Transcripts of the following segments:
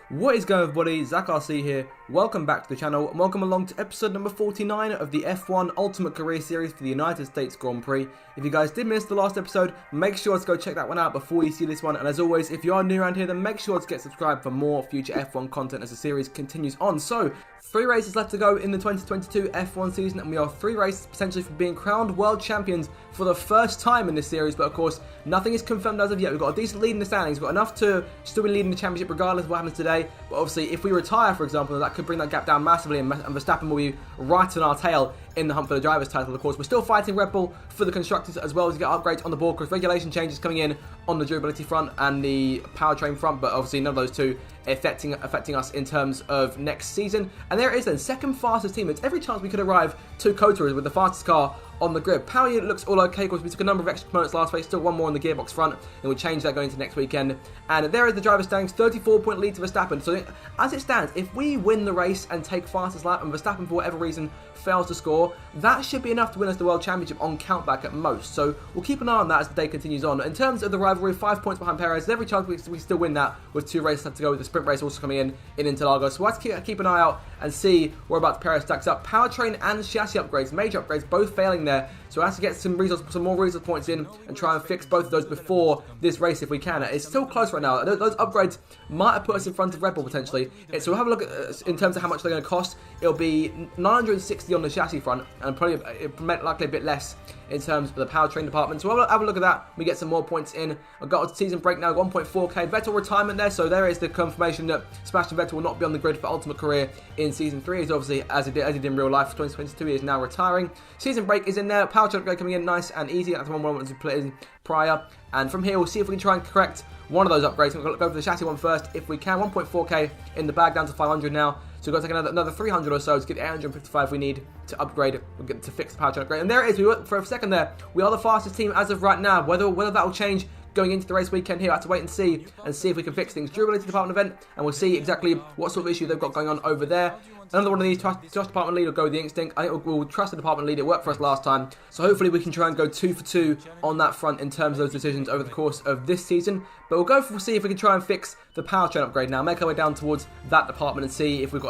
What is going on, everybody? Zach RC here. Welcome back to the channel and welcome along to episode number 49 of the F1 Ultimate Career Series for the United States Grand Prix. If you guys did miss the last episode, make sure to go check that one out before you see this one. And as always, if you are new around here, then make sure to get subscribed for more future F1 content as the series continues on. So, 3 races left to go in the 2022 F1 season, and we are 3 races potentially for being crowned world champions for the first time in this series. But of course, nothing is confirmed as of yet. We've got a decent lead in the standings. We've got enough to still be leading the championship regardless of what happens today. But obviously, if we retire, for example, that could bring that gap down massively, and Verstappen will be right on our tail in the hunt for the driver's title. Of course, we're still fighting Red Bull for the constructors as well as get upgrades on the board, because regulation changes coming in on the durability front and the powertrain front, but obviously none of those two affecting us in terms of next season. And there it is then, second fastest team. It's every chance we could arrive to COTA with the fastest car on the grid. Power unit looks all okay. Of course, we took a number of extra components last race, still one more on the gearbox front, and we'll change that going into next weekend. And there is the driver's standings, 34-point lead to Verstappen. So as it stands, if we win the race and take fastest lap and Verstappen for whatever reason fails to score, that should be enough to win us the World Championship on countback at most. So we'll keep an eye on that as the day continues on. In terms of the rivalry, 5 points behind Perez. There's every chance we still win that with 2 races left to go, with the sprint race also coming in Interlagos. So we'll have to keep an eye out and see whereabouts Perez stacks up. Powertrain and chassis upgrades, major upgrades, both failing there. So we'll have to get some more resource points in and try and fix both of those before this race if we can. It's still close right now. Those upgrades might have put us in front of Red Bull potentially. So we'll have a look at, in terms of how much they're going to cost. It'll be 960 on the chassis front, and probably likely a bit less in terms of the powertrain department. So we'll have a look at that. We get some more points in. I've got a season break now, 1.4k. Vettel retirement there, so there is the confirmation that Sebastian Vettel will not be on the grid for Ultimate Career in Season 3. He's obviously, as he did in real life, 2022, he is now retiring. Season break is in there. Powertrain upgrade coming in nice and easy. That's the one I wanted to put in prior. And from here, we'll see if we can try and correct one of those upgrades. We'll go for the chassis one first if we can. 1.4k in the bag, down to 500 now. So we've got to take another 300 or so to get the 855 we need to upgrade, to fix the powertrain upgrade. And there it is. For a second there, we are the fastest team as of right now. Whether that will change going into the race weekend here, I have to wait and see if we can fix things. Durability department event, and we'll see exactly what sort of issue they've got going on over there. Another one of these, trust department lead will go with the ink stink. I think we'll trust the department lead. It worked for us last time. So hopefully we can try and go 2 for 2 on that front in terms of those decisions over the course of this season. But we'll see if we can try and fix the powertrain upgrade now. Make our way down towards that department and see if we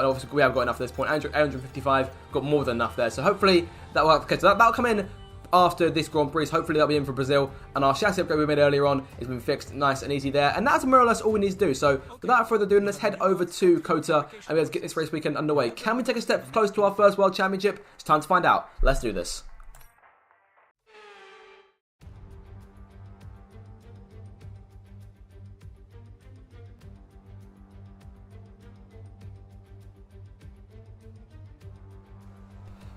have got enough at this point. 855, got more than enough there. So hopefully that will okay, so that'll come in after this Grand Prix. Hopefully that'll be in for Brazil, and our chassis upgrade we made earlier on has been fixed nice and easy there, and that's more or less all we need to do. So without further ado, let's head over to COTA and let's get this race weekend underway. Can we take a step close to our first World Championship? It's time to find out. Let's do this.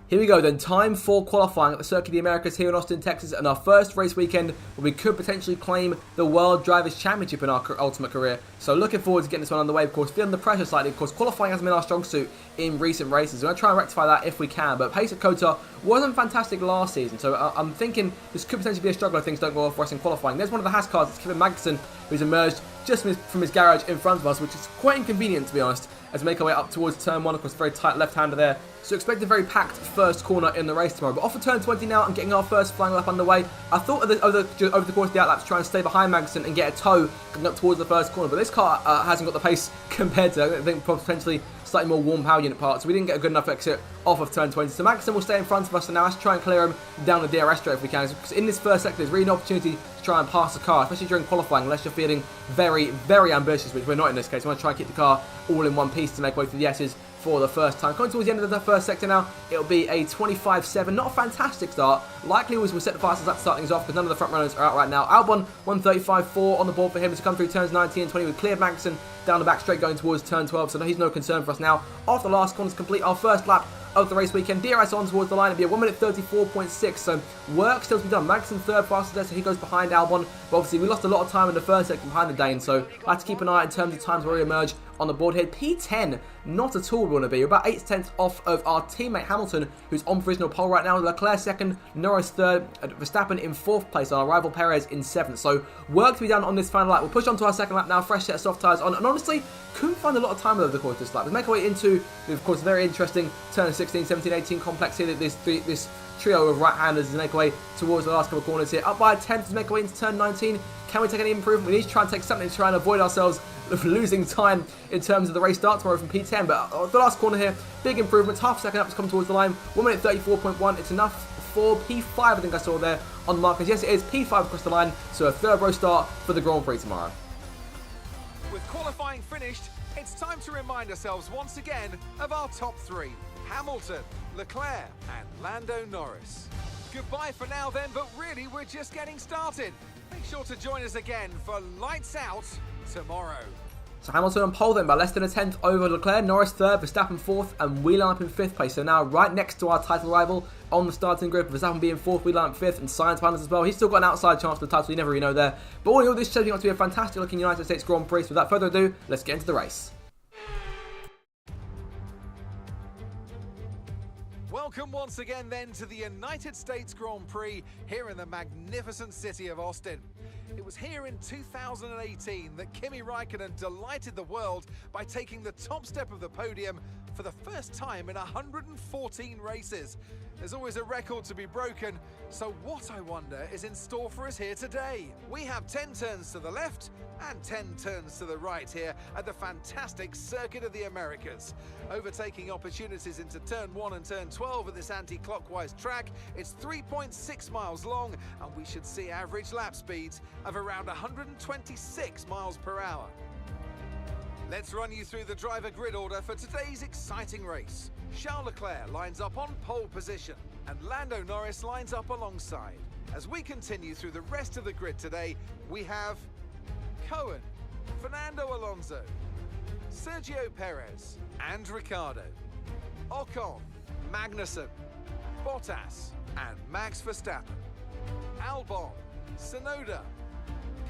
Here we go then, time for qualifying at the Circuit of the Americas here in Austin, Texas, and our first race weekend where we could potentially claim the World Drivers' Championship in our Ultimate Career. So looking forward to getting this one underway, of course, feeling the pressure slightly. Of course, qualifying hasn't been our strong suit in recent races. We're going to try and rectify that if we can, but pace at COTA wasn't fantastic last season, so I'm thinking this could potentially be a struggle if things don't go well for us in qualifying. There's one of the Haas cars, it's Kevin Magnussen, who's emerged just from his garage in front of us, which is quite inconvenient to be honest, as we make our way up towards turn 1, of course, very tight left-hander there. So expect a very packed first corner in the race tomorrow. But off of turn 20 now and getting our first flying lap underway. I thought over the course of the outlaps, try and stay behind Magnussen and get a tow coming up towards the first corner. But this car hasn't got the pace compared to, I think, potentially slightly more warm power unit parts. So we didn't get a good enough exit off of turn 20. So Magnussen will stay in front of us, and now let's try and clear him down the DRS straight if we can. Because in this first sector, there's really an opportunity to try and pass the car, especially during qualifying, unless you're feeling very, very ambitious, which we're not in this case. We want to try and keep the car all in one piece to make way for the S's for the first time. Coming towards the end of the first sector now, it'll be a 25.7, not a fantastic start. Likely we'll set the fastest lap to start things off because none of the front runners are out right now. Albon, 135.4 on the board for him to come through turns 19 and 20. We've cleared Magnussen down the back straight going towards turn 12, so he's no concern for us now. After the last corner to complete our first lap of the race weekend, DRS on towards the line, it'll be a 1 minute 34.6, so work still to be done. Magnussen third fastest there, so he goes behind Albon, but obviously we lost a lot of time in the first sector behind the Dane, so I have to keep an eye in terms of times where we emerge on the board here. P10, not at all we want to be. We're about 8 tenths off of our teammate Hamilton, who's on provisional pole right now. Leclerc second, Norris third, Verstappen in 4th place, and our rival Perez in 7th. So work to be done on this final lap. We'll push on to our second lap now, fresh set of soft tyres on, and honestly, couldn't find a lot of time over the course of this lap. We make our way into, of course, very interesting turn 16, 17, 18 complex here. This trio of right-handers to make our way towards the last couple of corners here. Up by a tenth to make our way into turn 19. Can we take any improvement? We need to try and take something to try and avoid ourselves losing time in terms of the race start tomorrow from P10. But the last corner here, big improvements, half a second up to come towards the line, 1 minute 34.1, it's enough for P5, I think I saw there on the markers. Yes, it is P5 across the line, so a third row start for the Grand Prix tomorrow. With qualifying finished, it's time to remind ourselves once again of our top three: Hamilton, Leclerc and Lando Norris. Goodbye for now then, but really we're just getting started. Make sure to join us again for Lights Out tomorrow. So Hamilton on pole then by less than a tenth over Leclerc, Norris third, Verstappen fourth, and we line up in fifth place. So now right next to our title rival on the starting grid, Verstappen being fourth, we line up fifth, and Sainz behind us as well. He's still got an outside chance for the title, you never really know there. But all in all, this shaping up to be a fantastic looking United States Grand Prix. So without further ado, let's get into the race. Welcome once again then to the United States Grand Prix here in the magnificent city of Austin. It was here in 2018 that Kimi Raikkonen delighted the world by taking the top step of the podium for the first time in 114 races. There's always a record to be broken, so what, I wonder, is in store for us here today? We have 10 turns to the left and 10 turns to the right here at the fantastic Circuit of the Americas. Overtaking opportunities into turn 1 and turn 12 at this anti-clockwise track. It's 3.6 miles long and we should see average lap speeds of around 126 miles per hour. Let's run you through the driver grid order for today's exciting race. Charles Leclerc lines up on pole position and Lando Norris lines up alongside. As we continue through the rest of the grid today, we have Cohen, Fernando Alonso, Sergio Perez and Ricciardo, Ocon, Magnussen, Bottas and Max Verstappen, Albon, Tsunoda,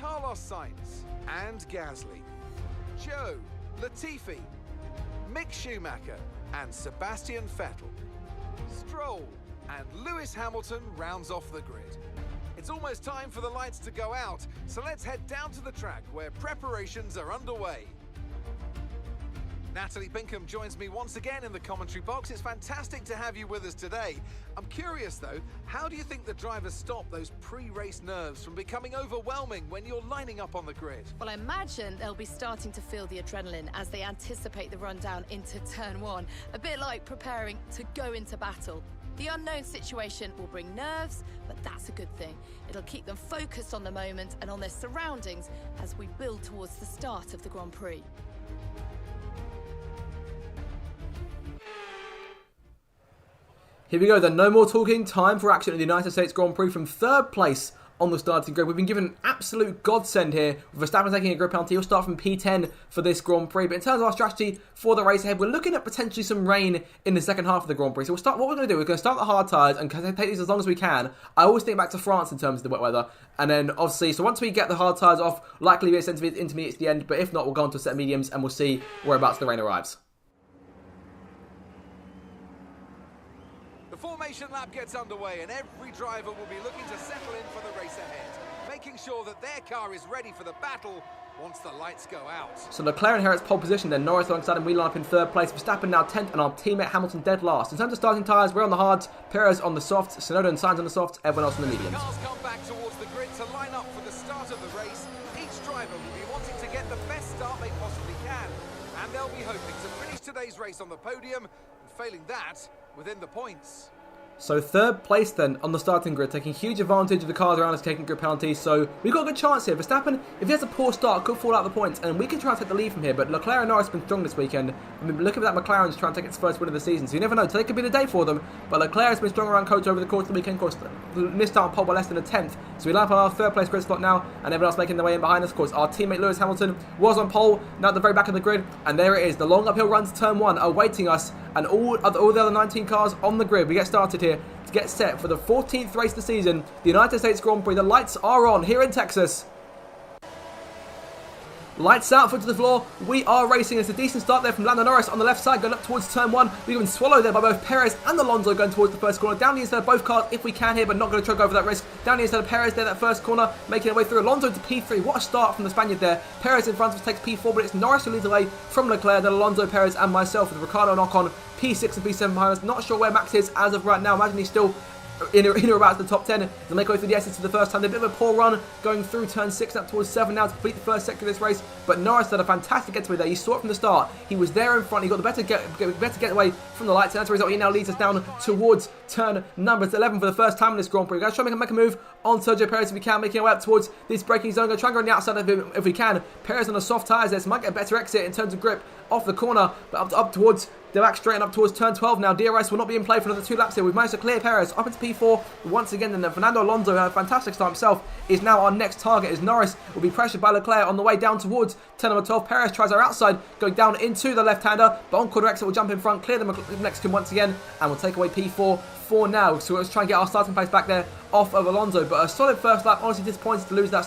Carlos Sainz and Gasly, Joe, Latifi, Mick Schumacher and Sebastian Vettel, Stroll and Lewis Hamilton rounds off the grid. It's almost time for the lights to go out, so let's head down to the track where preparations are underway. Natalie Pinkham joins me once again in the commentary box. It's fantastic to have you with us today. I'm curious though, how do you think the drivers stop those pre-race nerves from becoming overwhelming when you're lining up on the grid? Well, I imagine they'll be starting to feel the adrenaline as they anticipate the rundown into turn 1, a bit like preparing to go into battle. The unknown situation will bring nerves, but that's a good thing. It'll keep them focused on the moment and on their surroundings as we build towards the start of the Grand Prix. Here we go then, no more talking, time for action in the United States Grand Prix from third place on the starting grid. We've been given an absolute godsend here. With Verstappen taking a grid penalty, he'll start from P10 for this Grand Prix. But in terms of our strategy for the race ahead, we're looking at potentially some rain in the second half of the Grand Prix. So what we're going to do, we're going to start the hard tyres and take these as long as we can. I always think back to France in terms of the wet weather. And then obviously, so once we get the hard tyres off, likely we'll send intermediates at the end. But if not, we'll go on to a set of mediums and we'll see whereabouts the rain arrives. The formation lap gets underway and every driver will be looking to settle in for the race ahead, making sure that their car is ready for the battle once the lights go out. So Leclerc inherits pole position, then Norris alongside him, we line up in third place, Verstappen now 10th and our teammate Hamilton dead last. In terms of starting tyres, we're on the hards, Perez on the softs, Tsunoda and Sainz on the softs, everyone else on the mediums. Cars come back towards the grid to line up for the start of the race. Each driver will be wanting to get the best start they possibly can, and they'll be hoping to finish today's race on the podium, and failing that, within the points. So third place then on the starting grid, taking huge advantage of the cars around us taking grid penalties. So we've got a good chance here. Verstappen, if he has a poor start, could fall out the points, and we can try and take the lead from here. But Leclerc and Norris have been strong this weekend. I mean, looking at that, McLaren's trying to take its first win of the season. So you never know. Today could be the day for them. But Leclerc has been strong around coach over the course of the weekend. Of course, missed out on pole by less than a tenth. So we line up on our third place grid slot now, and everyone else making their way in behind us. Of course, our teammate Lewis Hamilton was on pole, now at the very back of the grid, and there it is. The long uphill run to turn 1 awaiting us, and all the other 19 cars on the grid. We get started here to get set for the 14th race of the season, the United States Grand Prix. The lights are on here in Texas. Lights out, foot to the floor. We are racing. It's a decent start there from Lando Norris on the left side, going up towards turn 1. We've been swallowed there by both Perez and Alonso going towards the first corner. Down the inside of both cars if we can here, but not going to choke over that risk. Down the inside of Perez there, that first corner, making our way through. Alonso to P3. What a start from the Spaniard there. Perez in front of us takes P4, but it's Norris who leads away from Leclerc, then Alonso, Perez and myself with Ricciardo and Ocon P6 and P7 behind us. Not sure where Max is as of right now. Imagine he's still in or about the top 10. They make way through the S's for the first time. They're a bit of a poor run going through turn 6 up towards 7 now to complete the first sector of this race. But Norris did a fantastic getaway there. You saw it from the start. He was there in front. He got the better getaway from the lights. And as a result, he now leads us down towards turn number 11 for the first time in this Grand Prix. We're going to try and make a move on Sergio Perez if we can, making our way up towards this braking zone. We're going to try and go on the outside of him if we can. Perez on the soft tyres there, so might get a better exit in terms of grip off the corner, but up towards the back straight and up towards turn 12 now. DRS will not be in play for another 2 laps here. We've managed to clear Perez up into P4 once again. And then Fernando Alonso, who had a fantastic start himself, is now our next target as Norris will be pressured by Leclerc on the way down towards turn number 12. Perez tries our outside, going down into the left-hander, but on corner exit will jump in front, clear the Mexican once again, and will take away P4 for now. So let's try and get our starting place back there off of Alonso. But a solid first lap. Honestly disappointed to lose that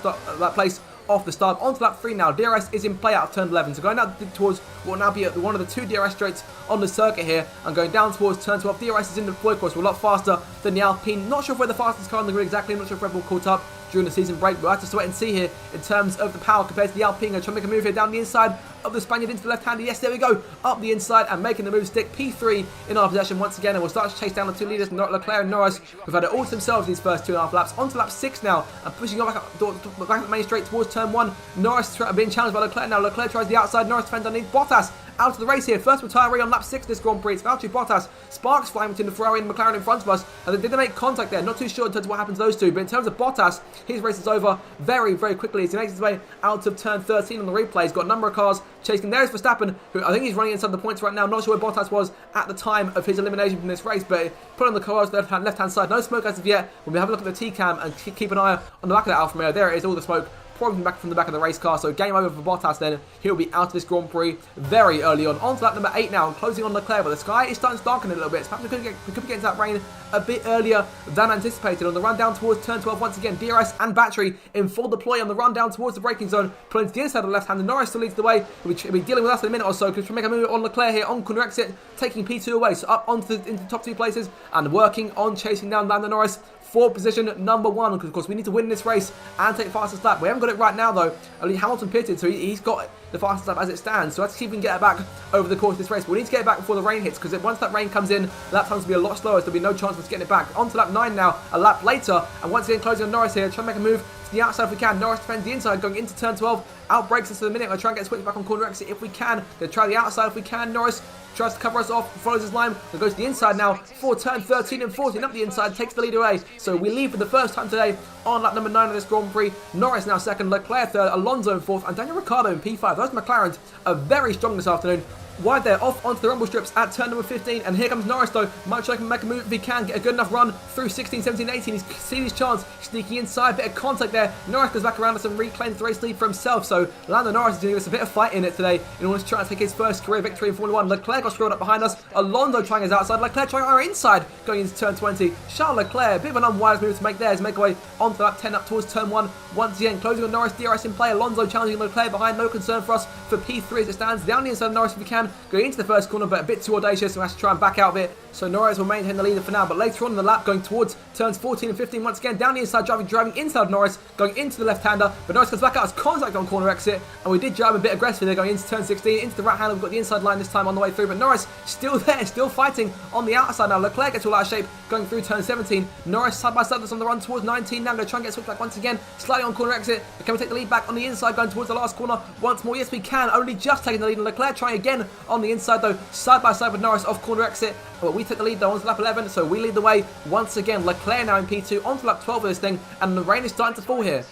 place off the start. On to lap 3 now. DRS is in play out of turn 11. So going out towards what will now be one of the 2 DRS straights on the circuit here. And going down towards turn 12. DRS is in the floor course. We're a lot faster than the Alpine. Not sure if we're the fastest car on the grid exactly. I'm not sure if Red Bull caught up during the season break. We'll have to wait and see here in terms of the power compared to the Alpine. Going to try and make a move here down the inside of the Spaniard into the left-hander. Yes, there we go. Up the inside and making the move stick. P3 in our possession once again. And we'll start to chase down the 2 leaders, Leclerc and Norris, who've had it all to themselves these first 2.5 laps. On to lap 6 now. And pushing on back up the main straight towards turn 1. Norris being challenged by Leclerc now. Leclerc tries the outside. Norris defends underneath. Bottas out of the race here. First retiree on lap 6 this Grand Prix. It's Valtteri Bottas. Sparks flying between the Ferrari and the McLaren in front of us. And did they make contact there? Not too sure in terms of what happens to those two. But in terms of Bottas, his race is over very, very quickly as he makes his way out of turn 13 on the replay. He's got a number of cars chasing. There's Verstappen, who I think he's running inside the points right now. Not sure where Bottas was at the time of his elimination from this race, but put on the cars left-hand side. No smoke as of yet. When we have a look at the T-cam and keep an eye on the back of that Alfa Romeo, there it is, all the smoke pouring back from the back of the race car. So game over for Bottas then. He'll be out of this Grand Prix very early on. On to lap number 8 now, and closing on Leclerc, but the sky is starting to darken a little bit. So perhaps we could get into that rain a bit earlier than anticipated. On the run down towards turn 12 once again, DRS and battery in full deploy on the run down towards the braking zone, pulling to the inside of the left hand. And Norris still leads the way. We'll be dealing with us in a minute or so because we'll make a move on Leclerc here on corner exit, taking P2 away. So up into the top 2 places and working on chasing down Lando Norris for position number 1, because of course we need to win this race and take the fastest lap. We haven't got it right now though. Only Hamilton pitted, so he's got the fastest lap as it stands. So let's see if we can get it back over the course of this race. But we need to get it back before the rain hits, because once that rain comes in, lap times will be a lot slower, so there'll be no chance of us getting it back. On to lap 9 now, a lap later, and once again closing on Norris here, trying to make a move to the outside if we can. Norris defends the inside, going into turn 12, outbreaks us for the minute. We'll try and get switched back on corner exit if we can. They'll try the outside if we can. Norris tries to cover us off, follows his line, and goes to the inside now for turn 13 and 14. Up the inside, takes the lead away. So we leave for the first time today on lap number 9 of this Grand Prix. Norris now second, Leclerc third, Alonso in fourth, and Daniel Ricciardo in P5. Those McLarens are very strong this afternoon. Wide there, off onto the rumble strips at turn number 15, and here comes Norris though. Might try to make a move if he can, get a good enough run through 16, 17, 18. He's seen his chance, sneaking inside, bit of contact there. Norris goes back around us and reclaims the race lead for himself, so Lando Norris is giving us a bit of fight in it today in order to try and take his first career victory in Formula 1. Leclerc got screwed up behind us, Alonso trying his outside, Leclerc trying our inside, going into turn 20. Charles Leclerc, a bit of an unwise move to make there, to make away onto lap 10 up towards turn 1. Once again, closing on Norris, DRS in play, Alonso challenging Leclerc behind, no concern for us for P3 as it stands. Down the inside of Norris if we can, going into the first corner, but a bit too audacious, so we have to try and back out of it. So Norris will maintain the lead for now, but later on in the lap, going towards turns 14 and 15, once again down the inside, driving inside Norris, going into the left-hander, but Norris comes back out as contact on corner exit, and we did drive a bit aggressively there, going into turn 16, into the right-hander. We've got the inside line this time on the way through, but Norris still there, still fighting on the outside now. Leclerc gets all out of shape, going through turn 17. Norris side by side that's on the run towards 19 now, going to try and get switched back once again, slightly on corner exit, but can we take the lead back on the inside, going towards the last corner once more? Yes, we can, only just taking the lead, and Leclerc trying again on the inside though, side by side with Norris off corner exit. But we take the lead though onto lap 11, so we lead the way once again. Leclerc now in P2, onto lap 12 of this thing, and the rain is starting to fall here.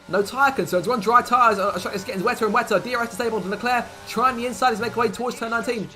No tyre concerns, we're on dry tyres, it's getting wetter and wetter. DRS disabled, and Leclerc trying the inside as make way towards turn 19.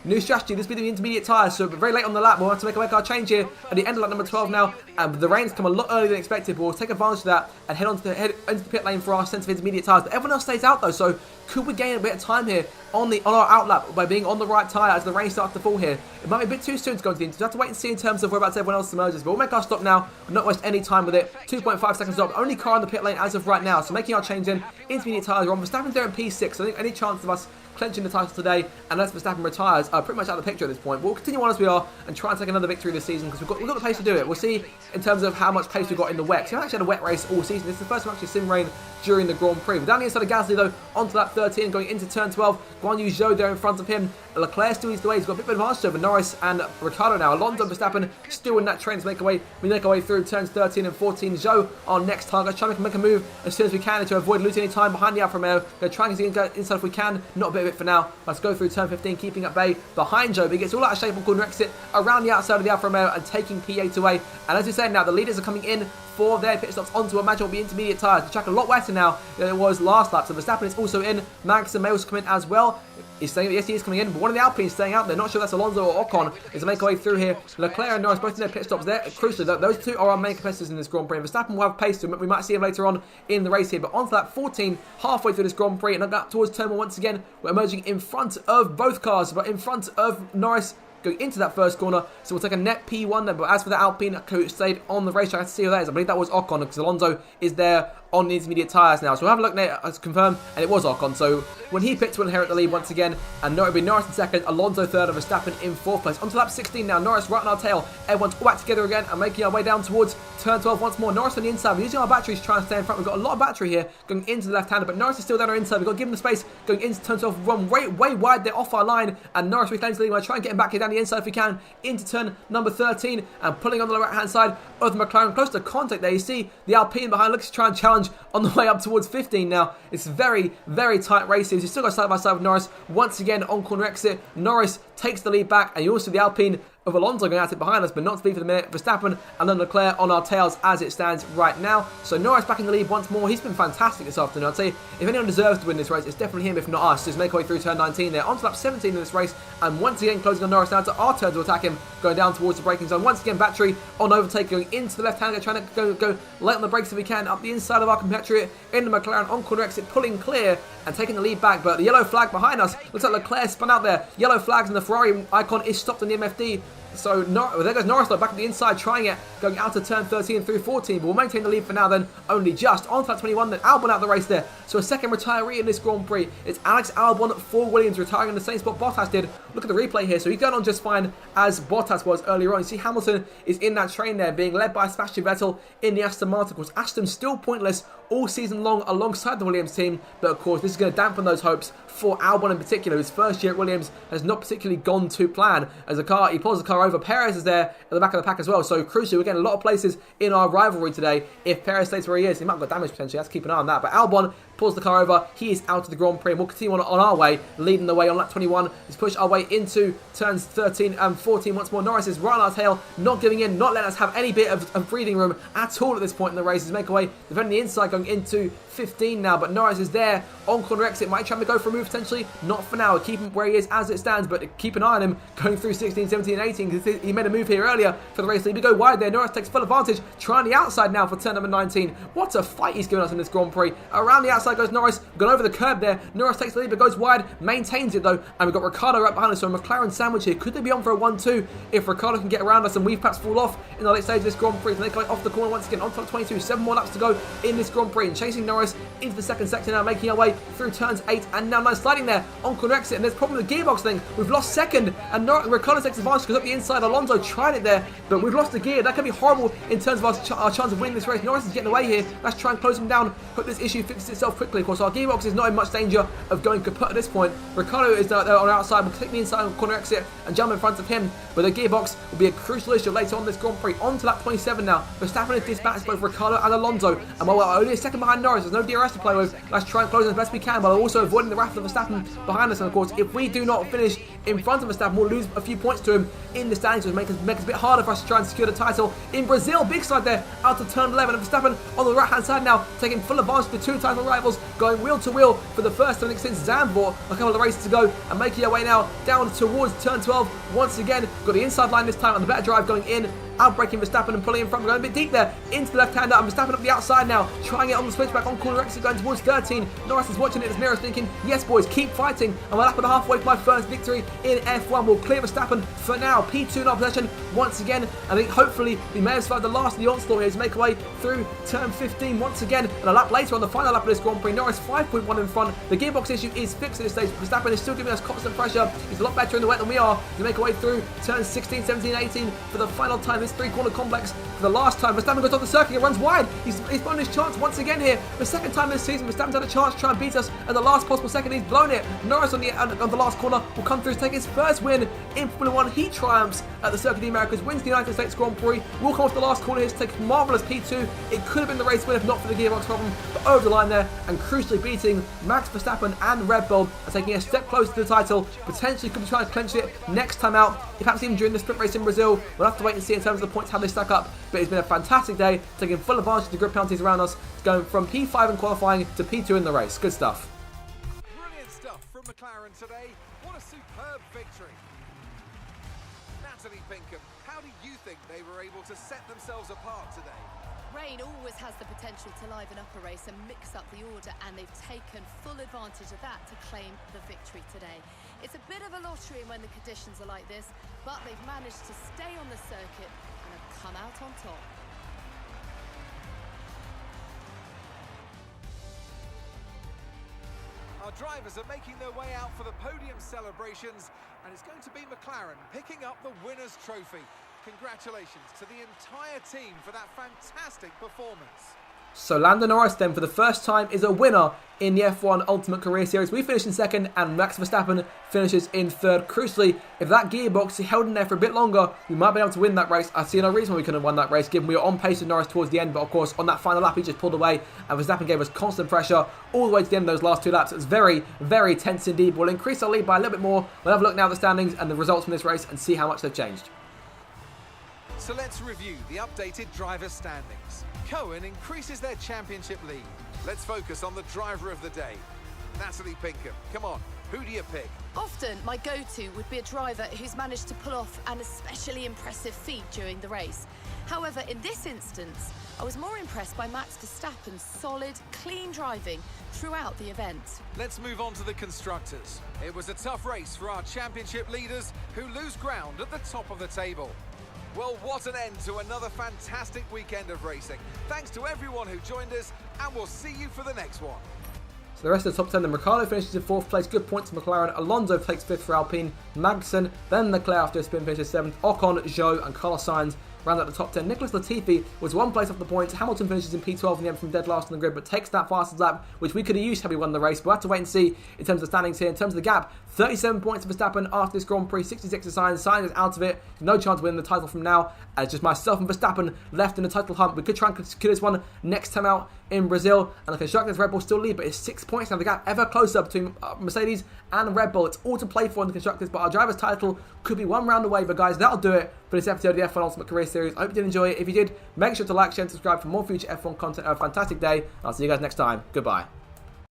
New strategy, this will be the intermediate tyres, so very late on the lap, we'll have to make a car change here at the end of lap number 12 now, and the rain's come a lot earlier than expected, but we'll take advantage of that and head into the pit lane for our sense of intermediate tyres. But everyone else stays out though, so could we gain a bit of time here on our outlap by being on the right tyre as the rain starts to fall here? It might be a bit too soon to go into the intermediate. We'll have to wait and see in terms of whereabouts everyone else emerges, but we'll make our stop now and not waste any time with it. 2.5 seconds stop, only car in the pit lane as of right now, so making our change in. Intermediate tyres are on. Verstappen's there in P6, so I think any chance of us clenching the title today, unless Verstappen retires, are pretty much out of the picture at this point. We'll continue on as we are and try and take another victory this season, because we've got the pace to do it. We'll see in terms of how much pace we've got in the wet. So we haven't actually had a wet race all season. This is the first time actually sim rain during the Grand Prix. But down the inside of Gasly though, onto lap 13 going into turn 12. Guan Yu Zhou there in front of him. Leclerc still leads the way. He's got a bit of advantage over Norris and Ricciardo now. Alonso Verstappen still in that train to make our way. We make our way through turns 13 and 14. Zhou, our next target, trying to make a move as soon as we can to avoid losing any time behind the Alfa Romeo. Going to try and get inside if we can. Not a bit of it for now. Let's go through turn 15, keeping at bay behind Zhou. But he gets all out of shape on corner exit around the outside of the Alfa Romeo and taking P8 away. And as we said now, the leaders are coming in for their pit stops onto imagine will be intermediate tyres. The track a lot wetter now than it was last lap. So Verstappen is also in. Max and Mails come in as well. He's staying, yes, he is coming in, but one of the Alpines staying out there. Not sure that's Alonso or Ocon as they make their way through here. Leclerc and Norris both in their pit stops there. Crucially, those two are our main competitors in this Grand Prix. And Verstappen will have pace to him. We might see him later on in the race here. But onto lap 14, halfway through this Grand Prix, and up towards turn 1 once again. We're emerging in front of both cars, but in front of Norris going into that first corner, so we'll take a net P1 then. But as for the Alpine who stayed on the racetrack, let's see who that is. I believe that was Ocon because Alonso is there on the intermediate tyres now. So we'll have a look now as confirmed, and it was Ocon. So when he pits, we'll inherit the lead once again, and it'll be Norris in second, Alonso third, and Verstappen in fourth place. On to lap 16 now. Norris right on our tail. Everyone's all back together again and making our way down towards turn 12 once more. Norris on the inside. We're using our batteries to try and stay in front. We've got a lot of battery here going into the left-hander, but Norris is still down our inside. We've got to give him the space going into turn 12. Run way wide. They're off our line, and Norris reclaims the lead. We're trying to get him back here down the inside if we can into turn number 13 and pulling on the right-hand side of the McLaren. Close to contact there. You see the Alpine behind looks to try and challenge on the way up towards 15 now. It's very tight race here. He's still got side by side with Norris. Once again on corner exit, Norris takes the lead back, and you also see the Alpine of Alonso going at it behind us, but not to be for the minute. Verstappen and then Leclerc on our tails as it stands right now. So Norris back in the lead once more. He's been fantastic this afternoon. I'd say if anyone deserves to win this race, it's definitely him, if not us. Just make our way through turn 19 there. On to lap 17 in this race, and once again closing on Norris now to our turn to attack him, going down towards the braking zone. Once again, battery on overtake, going into the left-hander, trying to go late on the brakes if we can, up the inside of our compatriot in the McLaren on corner exit, pulling clear and taking the lead back. But the yellow flag behind us, looks like Leclerc spun out there. Yellow flags, and the Ferrari icon is stopped on the MFD. So there goes Norris though, back at the inside, trying it, going out to turn 13 through 14, but we'll maintain the lead for now then, only just. On to that 21 then, Albon out the race there. So a second retiree in this Grand Prix. It's Alex Albon for Williams, retiring in the same spot Bottas did. Look at the replay here, so he's going on just fine as Bottas was earlier on. You see Hamilton is in that train there, being led by Sebastian Vettel in the Aston Martin. Of course, Aston still pointless all season long alongside the Williams team, but of course this is going to dampen those hopes for Albon in particular, whose first year at Williams has not particularly gone to plan. As he pulls the car over, Perez is there at the back of the pack as well, so crucial. We're getting a lot of places in our rivalry today. If Perez stays where he is, he might have got damage potentially. Let's keep an eye on that. But Albon pulls the car over. He is out of the Grand Prix, and we'll continue on our way, leading the way on lap 21. Let's push our way into turns 13 and 14 once more. Norris is right on our tail, not giving in, not letting us have any bit of breathing room at all at this point in the race. He's making away, defending the inside, going into 15 now, but Norris is there on corner exit. Might try to go for a move potentially, not for now. Keep him where he is as it stands, but keep an eye on him going through 16, 17 and 18, because he made a move here earlier for the race lead. We go wide there. Norris takes full advantage, trying the outside now for turn number 19. What a fight he's given us in this Grand Prix. Around the outside goes Norris, gone over the curb there. Norris takes the lead but goes wide, maintains it though, and we've got Ricciardo right behind us. So a McLaren sandwich here. Could they be on for a 1-2 if Ricciardo can get around us and we perhaps fall off in the late stage of this Grand Prix? And they go off the corner once again on top 22. 7 more laps to go in this Grand Prix, and chasing Norris into the second section now, making our way through turns 8 and now 9, sliding there on corner exit. And there's a problem with the gearbox thing. We've lost second, and Ricciardo takes advantage because up the inside Alonso tried it there, but we've lost the gear. That could be horrible in terms of our chance of winning this race. Norris is getting away here. Let's try and close him down, hope this issue fixes itself quickly. Of course, our gearbox is not in much danger of going kaput at this point. Ricciardo is there on our outside. We'll take the inside on corner exit and jump in front of him, but the gearbox will be a crucial issue later on this Grand Prix. On to lap 27 now. Verstappen has dispatched both Ricciardo and Alonso, and while we're only a second behind Norris, there's no DRS to play with. Let's try and close as best we can, while also avoiding the wrath of Verstappen behind us. And of course, if we do not finish in front of Verstappen, we'll lose a few points to him in the standings, which make it a bit harder for us to try and secure the title in Brazil. Big slide there out to turn 11, and Verstappen on the right hand side now, taking full advantage of the two title rivals, going wheel to wheel for the first time since Zandvoort. A couple of the races to go, and making our way now down towards turn 12 once again. Got the inside line this time on the better drive, going in, outbraking Verstappen and pulling in front. We're going a bit deep there into the left-hander, and Verstappen up the outside now, trying it on the switchback on corner exit, going towards 13. Norris is watching it as mirrors, thinking, yes boys, keep fighting. And we're lap and a half away from my first victory in F1. We'll clear Verstappen for now. P2 in our possession once again. I think hopefully we may have survived the last of the onslaught here to make our way through turn 15 once again. And a lap later on the final lap of this Grand Prix, Norris 5.1 in front. The gearbox issue is fixed at this stage. Verstappen is still giving us constant pressure. He's a lot better in the wet than we are. He's make our way through turns 16, 17, 18 for the final time. This three-corner complex for the last time. Verstappen goes off the circuit and runs wide. He's won his chance once again here. The second time this season, Verstappen's had a chance to try and beat us at the last possible second. He's blown it. Norris on the last corner will come through to take his first win in Formula 1. He triumphs at the Circuit of the Americas, wins the United States Grand Prix. Will come off the last corner here to take a marvellous P2. It could have been the race win if not for the gearbox problem, but over the line there and crucially beating Max Verstappen and Red Bull and taking a step closer to the title. Potentially could be trying to clinch it next time out, if perhaps even during the sprint race in Brazil. We'll have to wait and see in terms of the points how they stack up, but it's been a fantastic day, taking full advantage of the grid penalties around us, going from P5 in qualifying to P2 in the race. Good stuff. Brilliant stuff from McLaren today. What a superb victory. Natalie Pinkham, how do you think they were able to set themselves apart today? Rain always has the potential to liven up a race and mix up the order, and they've taken full advantage of that to claim the victory today. It's a bit of a lottery when the conditions are like this, but they've managed to stay on the circuit and have come out on top. Our drivers are making their way out for the podium celebrations, and it's going to be McLaren picking up the winner's trophy. Congratulations to the entire team for that fantastic performance. So Lando Norris then for the first time is a winner in the F1 Ultimate Career Series. We finished in second and Max Verstappen finishes in third. Crucially, if that gearbox held in there for a bit longer, we might be able to win that race. I see no reason why we couldn't have won that race, given we were on pace with Norris towards the end, but of course on that final lap he just pulled away and Verstappen gave us constant pressure all the way to the end of those last two laps. It was very, very tense indeed. We'll increase our lead by a little bit more. We'll have a look now at the standings and the results from this race and see how much they've changed. So let's review the updated driver standings. Cohen increases their championship lead. Let's focus on the driver of the day. Natalie Pinkham, come on, who do you pick? Often, my go-to would be a driver who's managed to pull off an especially impressive feat during the race. However, in this instance, I was more impressed by Max Verstappen's solid, clean driving throughout the event. Let's move on to the constructors. It was a tough race for our championship leaders who lose ground at the top of the table. Well, what an end to another fantastic weekend of racing. Thanks to everyone who joined us, and we'll see you for the next one. So the rest of the top 10, then Ricciardo finishes in 4th place, good points for McLaren. Alonso takes 5th for Alpine. Magnussen, then Leclerc after a spin finishes 7th. Ocon, Zhou and Carlos Sainz round out the top 10. Nicholas Latifi was 1 place off the points. Hamilton finishes in P12 in the end from dead last on the grid, but takes that fastest lap, which we could have used had we won the race. We'll have to wait and see in terms of standings here. In terms of the gap, 37 points for Verstappen after this Grand Prix, 66 to Sainz. Sainz is out of it. No chance of winning the title from now. It's just myself and Verstappen left in the title hunt. We could try and secure this one next time out in Brazil. And the constructors, Red Bull still lead, but it's 6 points now. The gap ever closer between Mercedes and Red Bull. It's all to play for in the constructors, but our driver's title could be one round away. But guys, that'll do it for this episode of the F1 Ultimate Career Series. I hope you did enjoy it. If you did, make sure to like, share and subscribe for more future F1 content. Have a fantastic day. I'll see you guys next time. Goodbye.